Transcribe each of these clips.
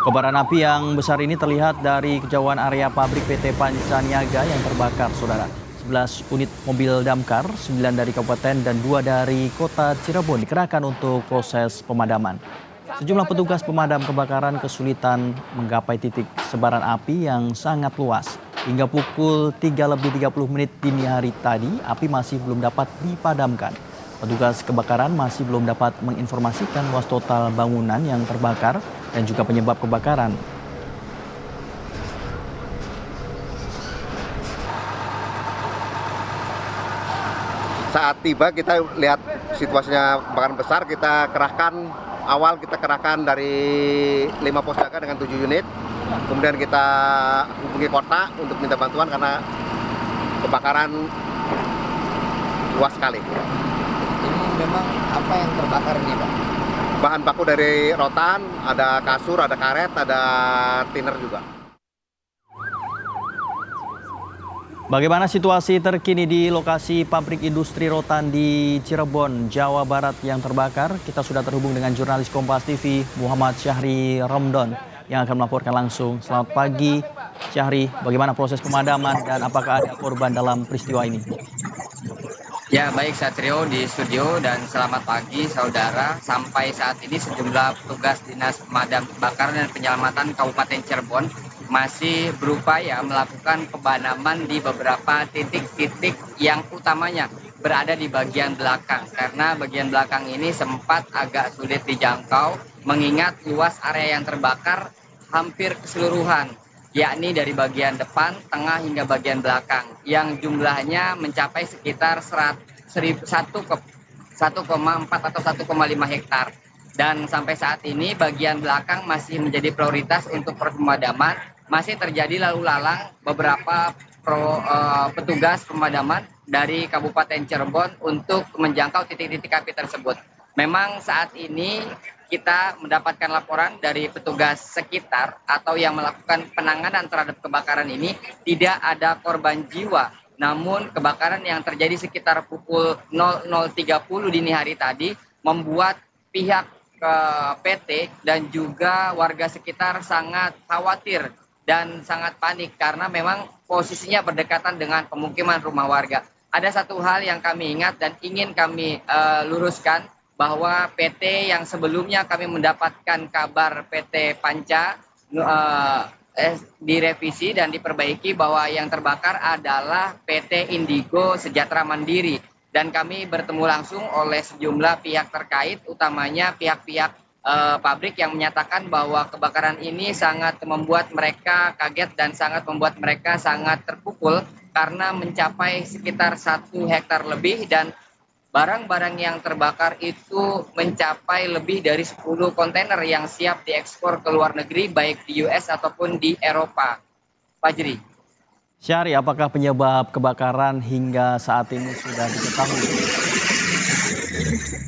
Kobaran api yang besar ini terlihat dari kejauhan area pabrik PT Pancaniaga yang terbakar, saudara. 11 unit mobil damkar, 9 dari kabupaten dan 2 dari kota Cirebon dikerahkan untuk proses pemadaman. Sejumlah petugas pemadam kebakaran kesulitan menggapai titik sebaran api yang sangat luas. Hingga pukul 3 lebih 30 menit dini hari tadi, api masih belum dapat dipadamkan. Petugas kebakaran masih belum dapat menginformasikan luas total bangunan yang terbakar dan juga penyebab kebakaran. Saat tiba kita lihat situasinya kebakaran besar, kita kerahkan dari 5 pos jaga dengan 7 unit. Kemudian kita hubungi kota untuk minta bantuan karena kebakaran luas sekali. Ini memang apa yang terbakar ini, Pak? Bahan baku dari rotan, ada kasur, ada karet, ada thinner juga. Bagaimana situasi terkini di lokasi pabrik industri rotan di Cirebon, Jawa Barat yang terbakar? Kita sudah terhubung dengan jurnalis Kompas TV Muhammad Syahri Romdon yang akan melaporkan langsung. Selamat pagi Syahri, bagaimana proses pemadaman dan apakah ada korban dalam peristiwa ini? Ya, baik Satrio di studio dan selamat pagi saudara. Sampai saat ini sejumlah petugas Dinas Pemadam Kebakaran dan Penyelamatan Kabupaten Cirebon masih berupaya melakukan pemadaman di beberapa titik-titik yang utamanya berada di bagian belakang. Karena bagian belakang ini sempat agak sulit dijangkau mengingat luas area yang terbakar hampir keseluruhan, yakni dari bagian depan, tengah hingga bagian belakang yang jumlahnya mencapai sekitar 1,4 atau 1,5 hektar. Dan sampai saat ini bagian belakang masih menjadi prioritas untuk pemadaman. Masih terjadi lalu lalang beberapa petugas pemadaman dari Kabupaten Cirebon untuk menjangkau titik-titik api tersebut. Memang saat ini kita mendapatkan laporan dari petugas sekitar atau yang melakukan penanganan terhadap kebakaran ini tidak ada korban jiwa. Namun kebakaran yang terjadi sekitar pukul 00.30 dini hari tadi membuat pihak PT dan juga warga sekitar sangat khawatir dan sangat panik karena memang posisinya berdekatan dengan pemukiman rumah warga. Ada satu hal yang kami ingat dan ingin kami luruskan, bahwa PT yang sebelumnya kami mendapatkan kabar PT Panca direvisi dan diperbaiki bahwa yang terbakar adalah PT Indigo Sejahtera Mandiri. Dan kami bertemu langsung oleh sejumlah pihak terkait, utamanya pihak-pihak pabrik yang menyatakan bahwa kebakaran ini sangat membuat mereka kaget dan sangat membuat mereka sangat terpukul karena mencapai sekitar 1 hektar lebih dan barang-barang yang terbakar itu mencapai lebih dari 10 kontainer yang siap diekspor ke luar negeri baik di US ataupun di Eropa. Fajri. Syahri, apakah penyebab kebakaran hingga saat ini sudah diketahui?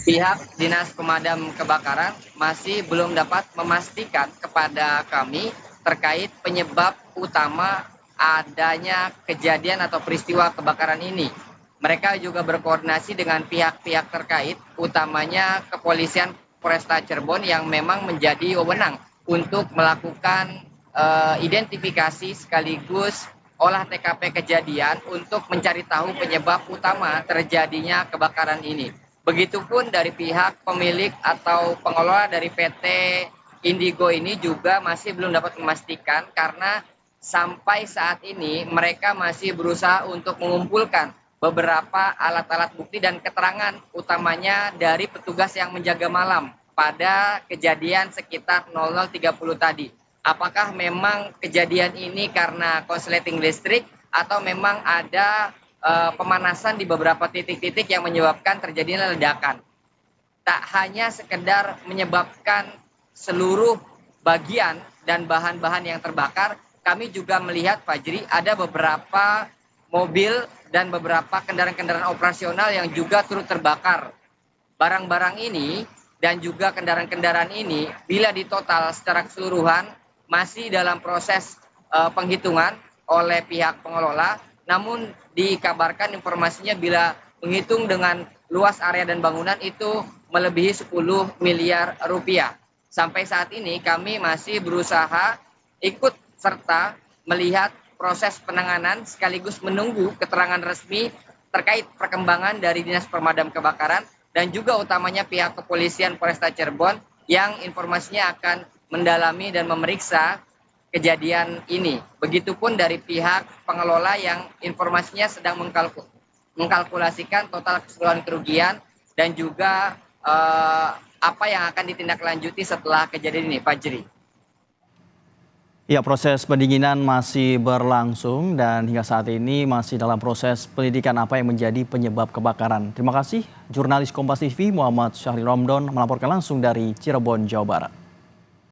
Pihak Dinas Pemadam Kebakaran masih belum dapat memastikan kepada kami terkait penyebab utama adanya kejadian atau peristiwa kebakaran ini. Mereka juga berkoordinasi dengan pihak-pihak terkait, utamanya Kepolisian Polresta Cirebon yang memang menjadi wewenang untuk melakukan identifikasi sekaligus olah TKP kejadian untuk mencari tahu penyebab utama terjadinya kebakaran ini. Begitupun dari pihak pemilik atau pengelola dari PT Indigo ini juga masih belum dapat memastikan karena sampai saat ini mereka masih berusaha untuk mengumpulkan beberapa alat-alat bukti dan keterangan utamanya dari petugas yang menjaga malam pada kejadian sekitar 00.30 tadi. Apakah memang kejadian ini karena konsleting listrik atau memang ada pemanasan di beberapa titik-titik yang menyebabkan terjadinya ledakan. Tak hanya sekedar menyebabkan seluruh bagian dan bahan-bahan yang terbakar, kami juga melihat Fajri ada beberapa mobil dan beberapa kendaraan-kendaraan operasional yang juga turut terbakar. Barang-barang ini dan juga kendaraan-kendaraan ini bila ditotal secara keseluruhan masih dalam proses penghitungan oleh pihak pengelola, namun dikabarkan informasinya bila menghitung dengan luas area dan bangunan itu melebihi 10 miliar rupiah. sampai saat ini kami masih berusaha ikut serta melihat proses penanganan sekaligus menunggu keterangan resmi terkait perkembangan dari Dinas Pemadam Kebakaran dan juga utamanya pihak kepolisian Polresta Cirebon yang informasinya akan mendalami dan memeriksa kejadian ini. Begitupun dari pihak pengelola yang informasinya sedang mengkalkulasikan total keseluruhan kerugian dan juga apa yang akan ditindaklanjuti setelah kejadian ini, Fajri. Ya, proses pendinginan masih berlangsung dan hingga saat ini masih dalam proses penyelidikan apa yang menjadi penyebab kebakaran. Terima kasih, jurnalis Kompas TV Muhammad Syahri Romdon melaporkan langsung dari Cirebon, Jawa Barat.